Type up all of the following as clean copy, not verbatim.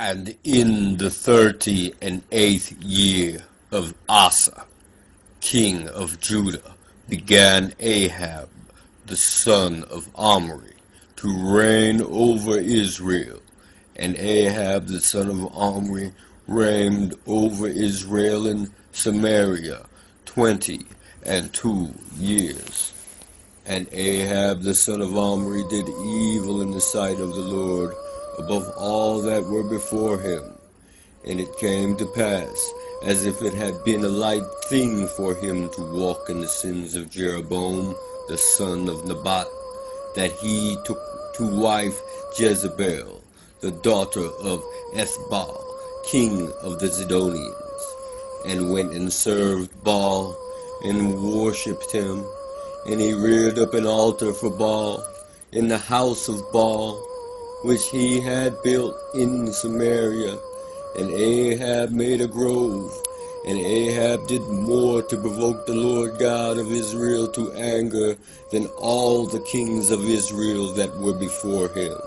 And in the 38th year of Asa, king of Judah, began Ahab, the son of Omri, to reign over Israel. And Ahab, the son of Omri, reigned over Israel in Samaria 22 years. And Ahab, the son of Omri, did evil in the sight of the Lord, above all that were before him. And it came to pass, as if it had been a light thing for him to walk in the sins of Jeroboam, the son of Nebat, that he took to wife Jezebel, the daughter of Baal, king of the Zidonians, and went and served Baal, and worshipped him. And he reared up an altar for Baal in the house of Baal, which he had built in Samaria. And Ahab made a grove. And Ahab did more to provoke the Lord God of Israel to anger than all the kings of Israel that were before him.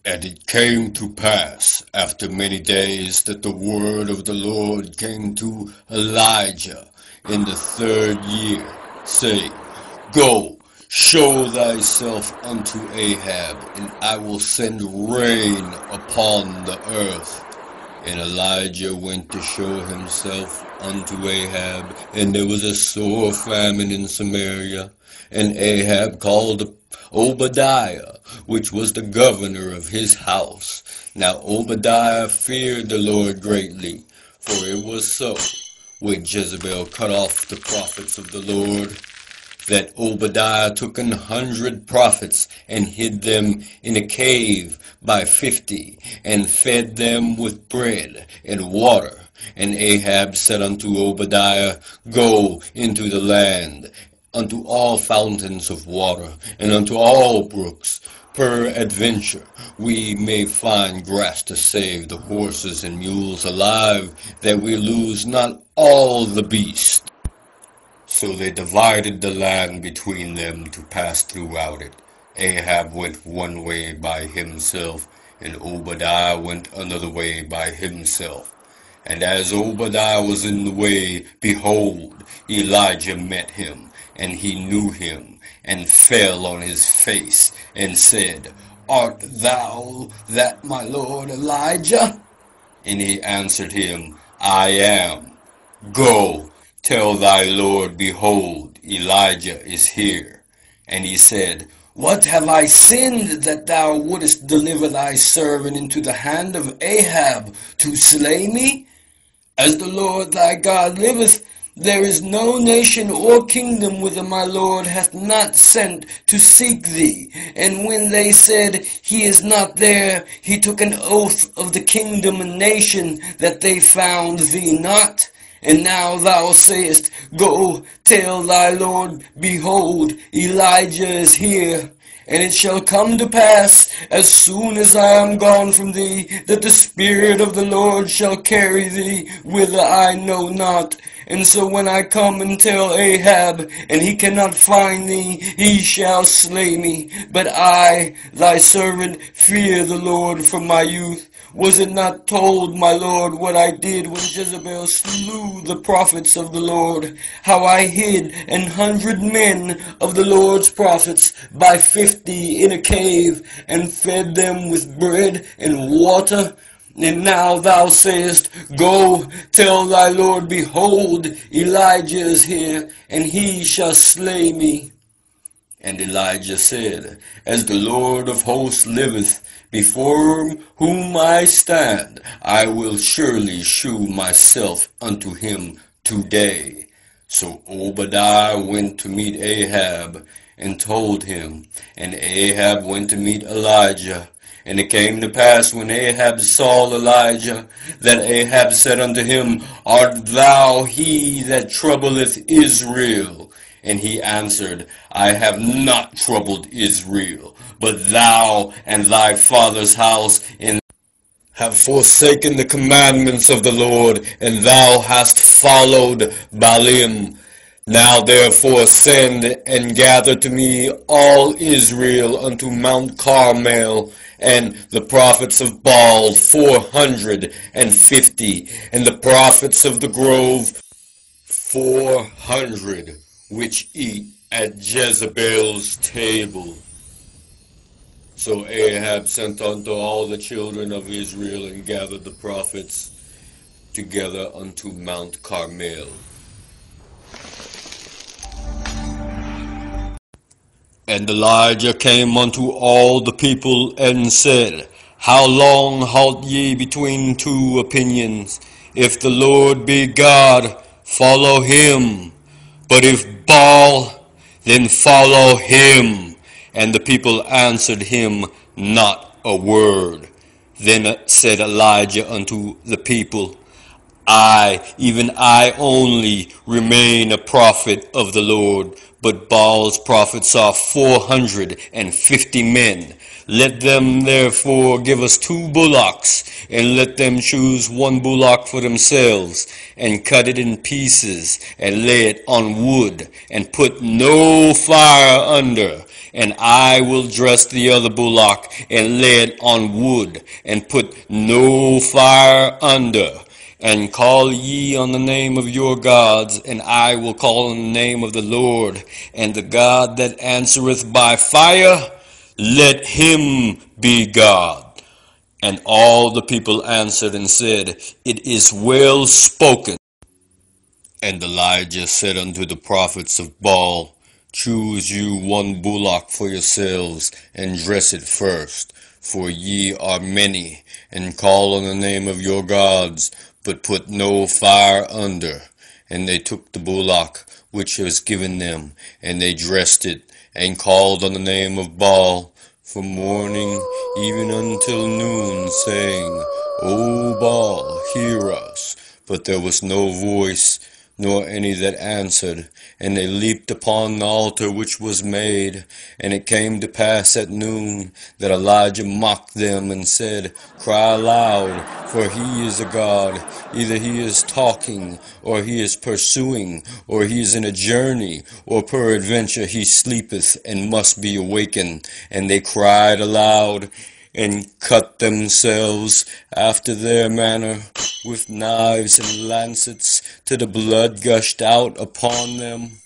And it came to pass after many days that the word of the Lord came to Elijah in the 3rd year, saying, Go, show thyself unto Ahab, and I will send rain upon the earth. And Elijah went to show himself unto Ahab, and there was a sore famine in Samaria. And Ahab called Obadiah, which was the governor of his house. Now Obadiah feared the Lord greatly, for it was so, when Jezebel cut off the prophets of the Lord, that Obadiah took 100 prophets and hid them in a cave by 50, and fed them with bread and water. And Ahab said unto Obadiah, Go into the land, unto all fountains of water, and unto all brooks. Peradventure we may find grass to save the horses and mules alive, that we lose not all the beasts. So they divided the land between them to pass throughout it. Ahab went one way by himself, and Obadiah went another way by himself. And as Obadiah was in the way, behold, Elijah met him, and he knew him, and fell on his face, and said, Art thou that my lord Elijah? And he answered him, I am. Go, tell thy lord, behold, Elijah is here. And he said, What have I sinned, that thou wouldest deliver thy servant into the hand of Ahab to slay me? As the Lord thy God liveth, there is no nation or kingdom whither my Lord hath not sent to seek thee. And when they said, He is not there, he took an oath of the kingdom and nation, that they found thee not. And now thou sayest, Go, tell thy Lord, behold, Elijah is here. And it shall come to pass, as soon as I am gone from thee, that the Spirit of the Lord shall carry thee whither I know not. And so when I come and tell Ahab, and he cannot find thee, he shall slay me. But I, thy servant, fear the Lord from my youth. Was it not told, my Lord, what I did when Jezebel slew the prophets of the Lord? How I hid 100 men of the Lord's prophets by 50 in a cave, and fed them with bread and water? And now thou sayest, Go, tell thy Lord, behold, Elijah is here, and he shall slay me. And Elijah said, As the Lord of hosts liveth, before whom I stand, I will surely shew myself unto him today. So Obadiah went to meet Ahab, and told him. And Ahab went to meet Elijah. And it came to pass, when Ahab saw Elijah, that Ahab said unto him, Art thou he that troubleth Israel? And he answered, I have not troubled Israel, but thou and thy father's house have forsaken the commandments of the Lord, and thou hast followed Baalim. Now therefore send and gather to me all Israel unto Mount Carmel, and the prophets of Baal 450, and the prophets of the grove 400, which eat at Jezebel's table. So Ahab sent unto all the children of Israel, and gathered the prophets together unto Mount Carmel. And Elijah came unto all the people, and said, How long halt ye between two opinions? If the Lord be God, follow him. But if Baal, then follow him. And the people answered him not a word. Then said Elijah unto the people, I, even I only, remain a prophet of the Lord, but Baal's prophets are 450 men. Let them therefore give us 2 bullocks, and let them choose 1 bullock for themselves, and cut it in pieces, and lay it on wood, and put no fire under. And I will dress the other bullock, and lay it on wood, and put no fire under. And call ye on the name of your gods, and I will call on the name of the Lord. And the God that answereth by fire, let him be God. And all the people answered and said, It is well spoken. And Elijah said unto the prophets of Baal, Choose you 1 bullock for yourselves, and dress it first, for ye are many, and call on the name of your gods, but put no fire under. And they took the bullock which was given them, and they dressed it, and called on the name of Baal from morning even until noon, saying, O Baal, hear us. But there was no voice, nor any that answered. And they leaped upon the altar which was made. And it came to pass at noon that Elijah mocked them, and said, Cry aloud, for he is a god. Either he is talking, or he is pursuing, or he is in a journey, or peradventure he sleepeth, and must be awakened. And they cried aloud, and cut themselves after their manner with knives and lancets, till the blood gushed out upon them.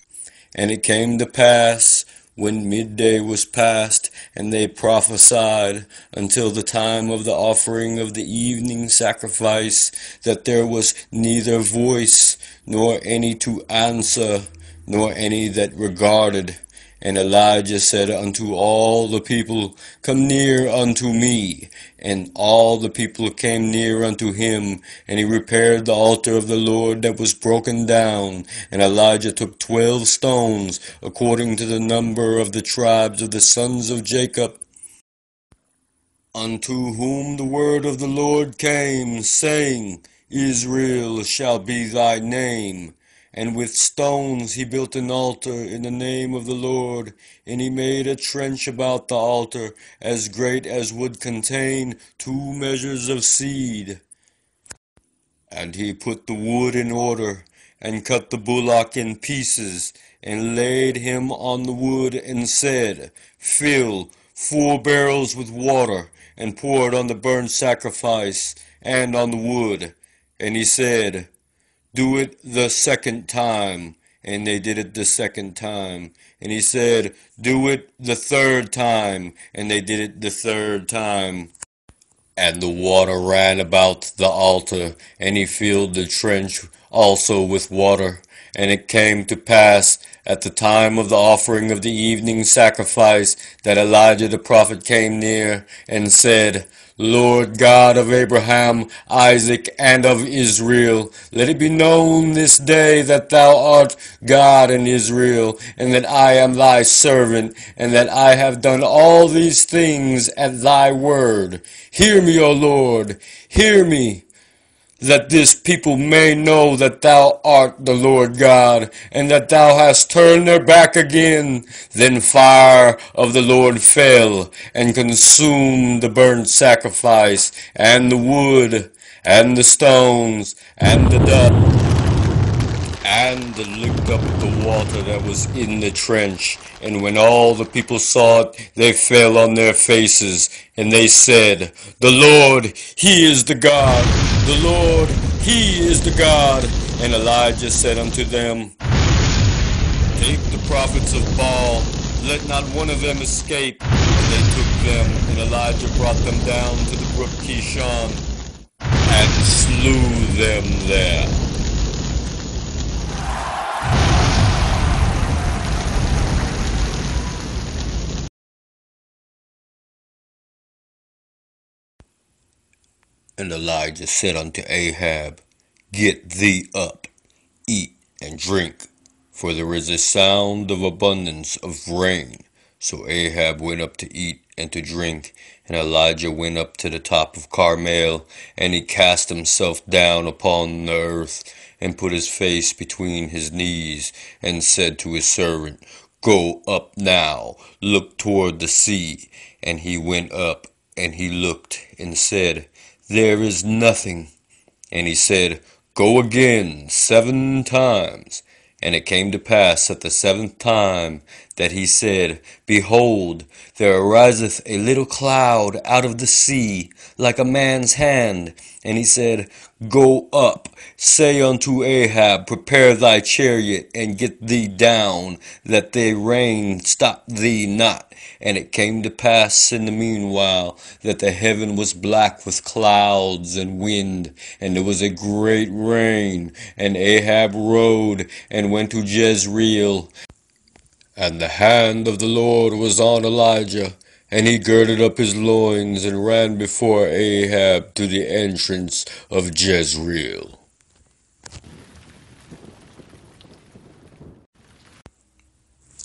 And it came to pass, when midday was past, and they prophesied until the time of the offering of the evening sacrifice, that there was neither voice, nor any to answer, nor any that regarded. And Elijah said unto all the people, Come near unto me. And all the people came near unto him, and he repaired the altar of the Lord that was broken down. And Elijah took 12 stones, according to the number of the tribes of the sons of Jacob, unto whom the word of the Lord came, saying, Israel shall be thy name. And with stones he built an altar in the name of the Lord, and he made a trench about the altar, as great as would contain 2 measures of seed. And he put the wood in order, and cut the bullock in pieces, and laid him on the wood, and said, Fill 4 barrels with water, and pour it on the burnt sacrifice, and on the wood. And he said, Do it the 2nd time. And they did it the 2nd time. And he said, Do it the 3rd time. And they did it the 3rd time. And the water ran about the altar, and he filled the trench also with water. And it came to pass at the time of the offering of the evening sacrifice, that Elijah the prophet came near, and said, Lord God of Abraham, Isaac, and of Israel, let it be known this day that thou art God in Israel, and that I am thy servant, and that I have done all these things at thy word. Hear me, O Lord, hear me. that this people may know that thou art the Lord God, and that thou hast turned their back again. Then fire of the Lord fell, and consumed the burnt sacrifice, and the wood, and the stones, and the dust, and licked up the water that was in the trench. And when all the people saw it, they fell on their faces, and they said, The Lord, He is the God. The Lord, He is the God. And Elijah said unto them, Take the prophets of Baal, let not one of them escape. And they took them, and Elijah brought them down to the brook Kishon, and slew them there. And Elijah said unto Ahab, Get thee up, eat and drink, for there is a sound of abundance of rain. So Ahab went up to eat and to drink, and Elijah went up to the top of Carmel, and he cast himself down upon the earth, and put his face between his knees, and said to his servant, Go up now, look toward the sea. And he went up, and he looked, and said, There is nothing. And he said, Go again 7 times. And it came to pass at the 7th time that he said, Behold, there ariseth a little cloud out of the sea, like a man's hand. And he said, Go up, say unto Ahab, Prepare thy chariot, and get thee down, that the rain stop thee not. And it came to pass in the meanwhile that the heaven was black with clouds and wind, and there was a great rain. And Ahab rode and went to Jezreel. And the hand of the Lord was on Elijah, and he girded up his loins and ran before Ahab to the entrance of Jezreel.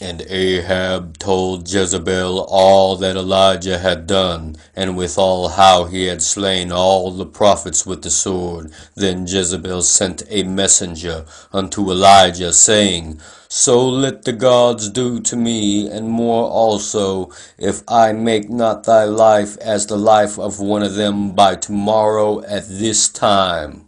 And Ahab told Jezebel all that Elijah had done, and withal how he had slain all the prophets with the sword. Then Jezebel sent a messenger unto Elijah, saying, So let the gods do to me, and more also, if I make not thy life as the life of one of them by tomorrow at this time.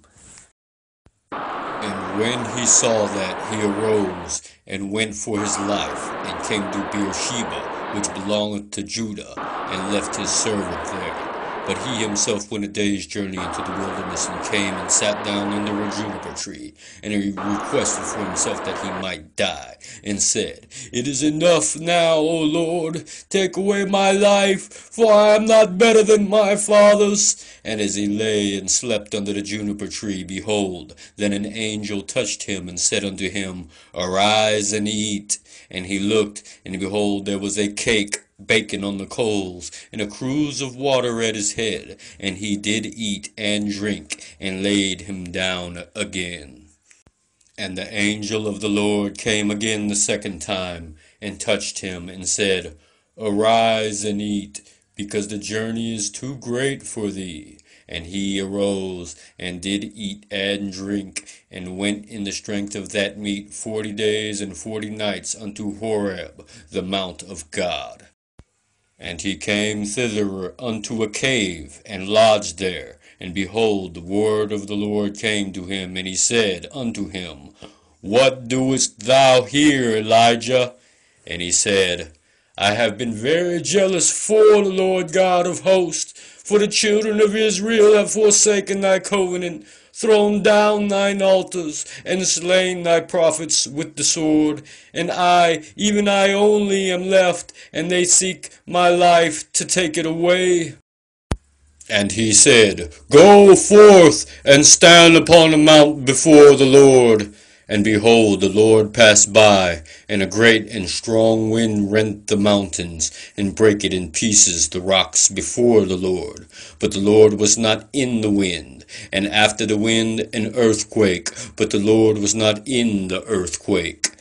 And when he saw that, he arose and went for his life, and came to Beersheba, which belongeth to Judah, and left his servant there. But he himself went a day's journey into the wilderness, and came and sat down under a juniper tree. And he requested for himself that he might die, and said, It is enough now, O Lord, take away my life, for I am not better than my fathers. And as he lay and slept under the juniper tree, behold, then an angel touched him, and said unto him, Arise and eat. And he looked, and behold, there was a cake baking on the coals, and a cruse of water at his head. And he did eat and drink, and laid him down again. And the angel of the Lord came again the 2nd time, and touched him, and said, Arise and eat, because the journey is too great for thee. And he arose, and did eat and drink, and went in the strength of that meat 40 days and 40 nights unto Horeb, the mount of God. And he came thither unto a cave, and lodged there. And behold, the word of the Lord came to him, and he said unto him, What doest thou here, Elijah? And he said, I have been very jealous for the Lord God of hosts, for the children of Israel have forsaken thy covenant, thrown down thine altars, and slain thy prophets with the sword. And I, even I only, am left, and they seek my life to take it away. And he said, Go forth, and stand upon the mount before the Lord. And behold, the Lord passed by, and a great and strong wind rent the mountains, and brake it in pieces the rocks before the Lord. But the Lord was not in the wind. And after the wind an earthquake, but the Lord was not in the earthquake.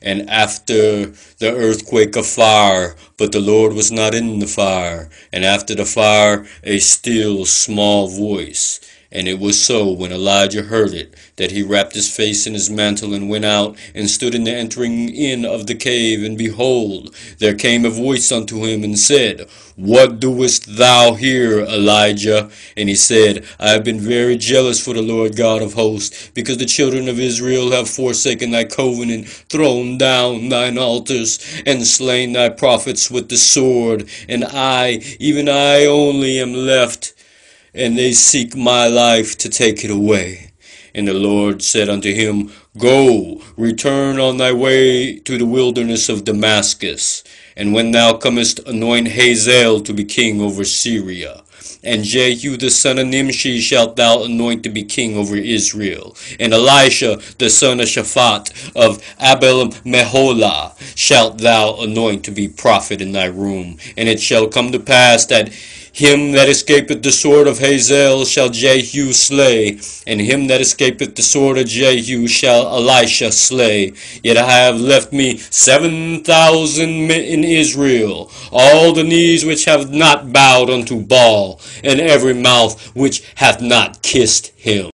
And after the earthquake a fire, but the Lord was not in the fire. And after the fire a still small voice. And it was so, when Elijah heard it, that he wrapped his face in his mantle and went out and stood in the entering in of the cave. And behold, there came a voice unto him and said, What doest thou here, Elijah? And he said, I have been very jealous for the Lord God of hosts, because the children of Israel have forsaken thy covenant, thrown down thine altars, and slain thy prophets with the sword. And I, even I only, am left, and they seek my life to take it away. And the Lord said unto him, Go, return on thy way to the wilderness of Damascus, and when thou comest, anoint Hazael to be king over Syria. And Jehu the son of Nimshi shalt thou anoint to be king over Israel. And Elisha the son of Shaphat of Abel-Meholah shalt thou anoint to be prophet in thy room. And it shall come to pass that him that escapeth the sword of Hazael shall Jehu slay, and him that escapeth the sword of Jehu shall Elisha slay. Yet I have left me 7,000 in Israel, all the knees which have not bowed unto Baal, and every mouth which hath not kissed him.